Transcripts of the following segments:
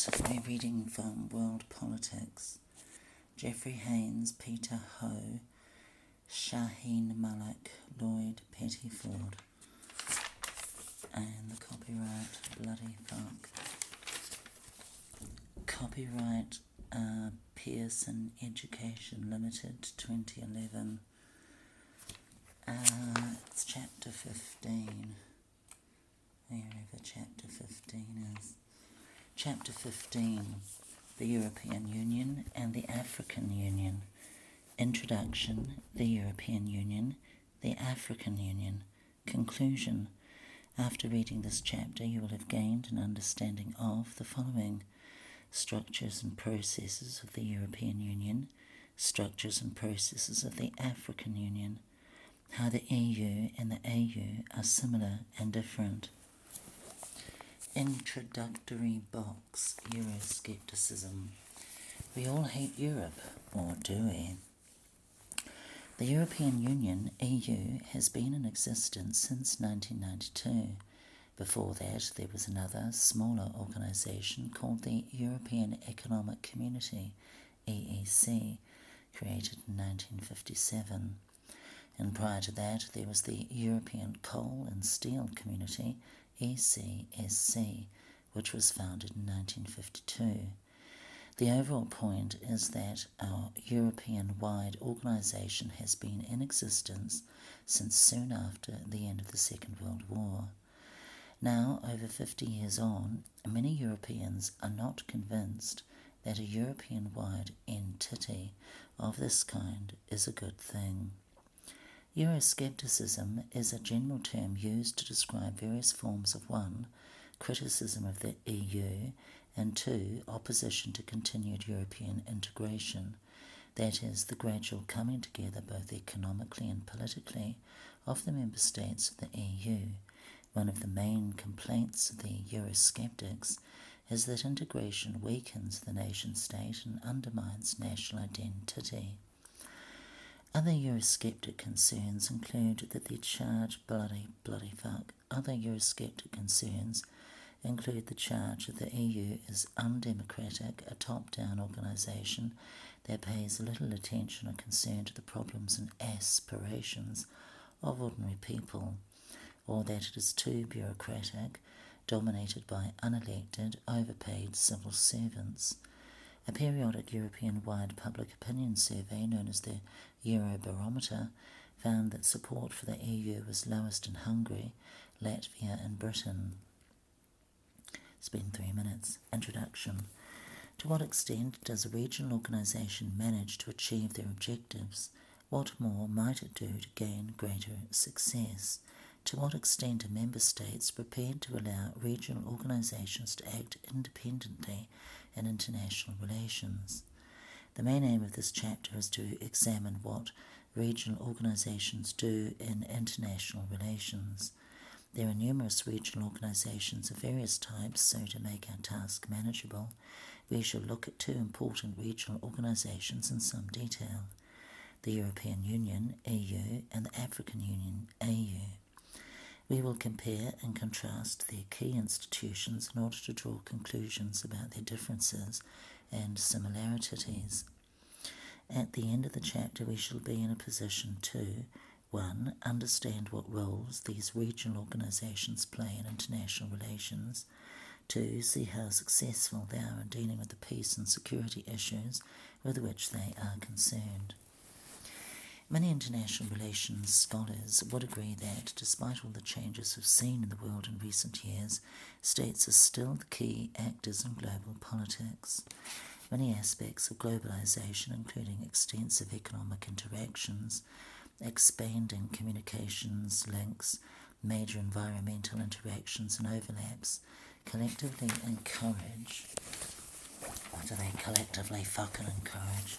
Alright, we're reading from World Politics. Geoffrey Haynes, Peter Ho, Shaheen Malik, Lloyd Pettiford. And the copyright, bloody fuck. Copyright Pearson Education Limited, 2011. It's chapter 15. Wherever chapter 15 is. Chapter 15, the European Union and the African Union. Introduction, the European Union, the African Union. Conclusion. After reading this chapter, you will have gained an understanding of the following: structures and processes of the European Union, structures and processes of the African Union, how the EU and the AU are similar and different. Introductory box, Euroscepticism. We all hate Europe, or do we? The European Union, EU, has been in existence since 1992. Before that, there was another, smaller organisation called the European Economic Community, EEC, created in 1957. And prior to that, there was the European Coal and Steel Community, ECSC, which was founded in 1952. The overall point is that our European-wide organisation has been in existence since soon after the end of the Second World War. Now, over 50 years on, many Europeans are not convinced that a European-wide entity of this kind is a good thing. Euroscepticism is a general term used to describe various forms of 1. Criticism of the EU, and 2. Opposition to continued European integration, that is, the gradual coming together both economically and politically of the member states of the EU. One of the main complaints of the Eurosceptics is that integration weakens the nation-state and undermines national identity. Other Eurosceptic concerns include that the charge Other Eurosceptic concerns include the charge that the EU is undemocratic, a top-down organisation that pays little attention or concern to the problems and aspirations of ordinary people, or that it is too bureaucratic, dominated by unelected, overpaid civil servants. A periodic European-wide public opinion survey known as the Eurobarometer found that support for the EU was lowest in Hungary, Latvia and Britain. It's been 3 minutes. Introduction. To what extent does a regional organisation manage to achieve their objectives? What more might it do to gain greater success? To what extent are member states prepared to allow regional organisations to act independently in international relations? The main aim of this chapter is to examine what regional organisations do in international relations. There are numerous regional organisations of various types, so to make our task manageable, we shall look at 2 important regional organisations in some detail: the European Union, EU, and the African Union, AU. We will compare and contrast their key institutions in order to draw conclusions about their differences and similarities. At the end of the chapter, we shall be in a position to 1. Understand what roles these regional organisations play in international relations. 2. See how successful they are in dealing with the peace and security issues with which they are concerned. Many international relations scholars would agree that, despite all the changes we've seen in the world in recent years, states are still the key actors in global politics. Many aspects of globalisation, including extensive economic interactions, expanding communications links, major environmental interactions and overlaps, collectively encourage. What do they collectively fucking encourage?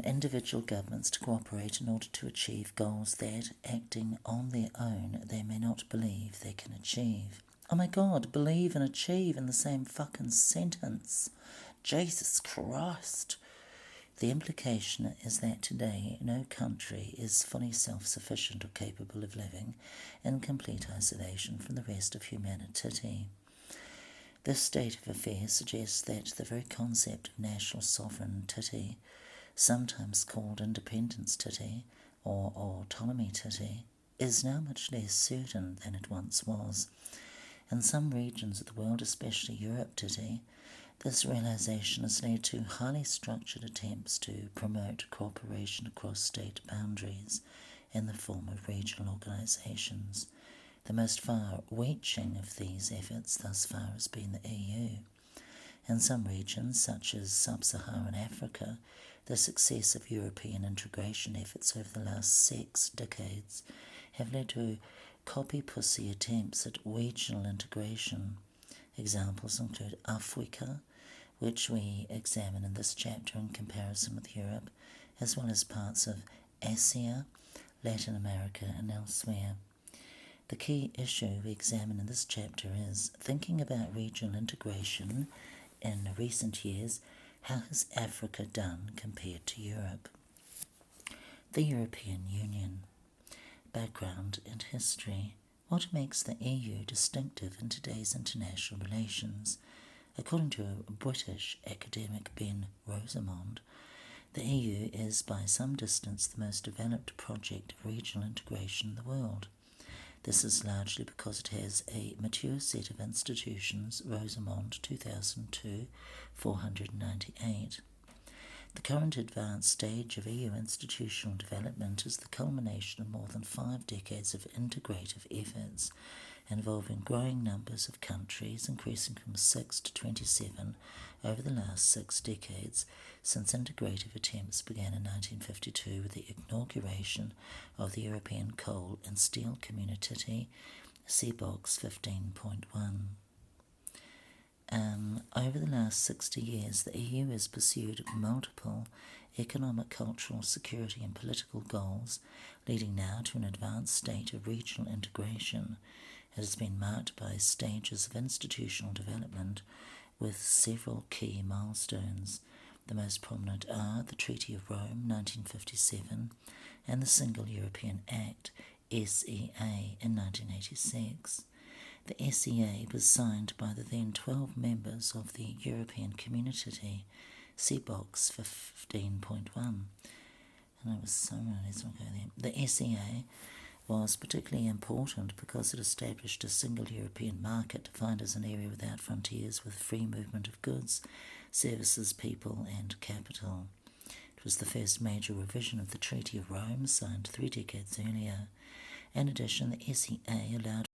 Individual governments to cooperate in order to achieve goals that, acting on their own, they may not believe they can achieve. Oh my God, believe and achieve in the same fucking sentence. Jesus Christ. The implication is that today no country is fully self-sufficient or capable of living in complete isolation from the rest of humanity. This state of affairs suggests that the very concept of national sovereignty, sometimes called independence titi or autonomy titi, is now much less certain than it once was. In some regions of the world, especially Europe titi, this realization has led to highly structured attempts to promote cooperation across state boundaries in the form of regional organisations. The most far-reaching of these efforts thus far has been the EU. In some regions, such as sub-Saharan Africa, the success of European integration efforts over the last 6 decades have led to copy-pussy attempts at regional integration. Examples include Africa, which we examine in this chapter in comparison with Europe, as well as parts of Asia, Latin America and elsewhere. The key issue we examine in this chapter is, thinking about regional integration in recent years, how has Africa done compared to Europe? The European Union. Background and history. What makes the EU distinctive in today's international relations? According to British academic Ben Rosamond, the EU is by some distance the most developed project of regional integration in the world. This is largely because it has a mature set of institutions, Rosamond 2002, 498. The current advanced stage of EU institutional development is the culmination of more than 5 decades of integrative efforts involving growing numbers of countries, increasing from 6 to 27 over the last 6 decades, since integrative attempts began in 1952 with the inauguration of the European Coal and Steel Community, CBOX 15.1. Over the last 60 years, the EU has pursued multiple economic, cultural, security and political goals, leading now to an advanced state of regional integration. It has been marked by stages of institutional development with several key milestones. The most prominent are the Treaty of Rome, 1957, and the Single European Act, SEA, in 1986. The SEA was signed by the then 12 members of the European Community, CBOX 15.1. And I was so let's not go there. The SEA was particularly important because it established a single European market defined as an area without frontiers with free movement of goods, services, people and capital. It was the first major revision of the Treaty of Rome, signed 3 decades earlier. In addition, the SEA allowed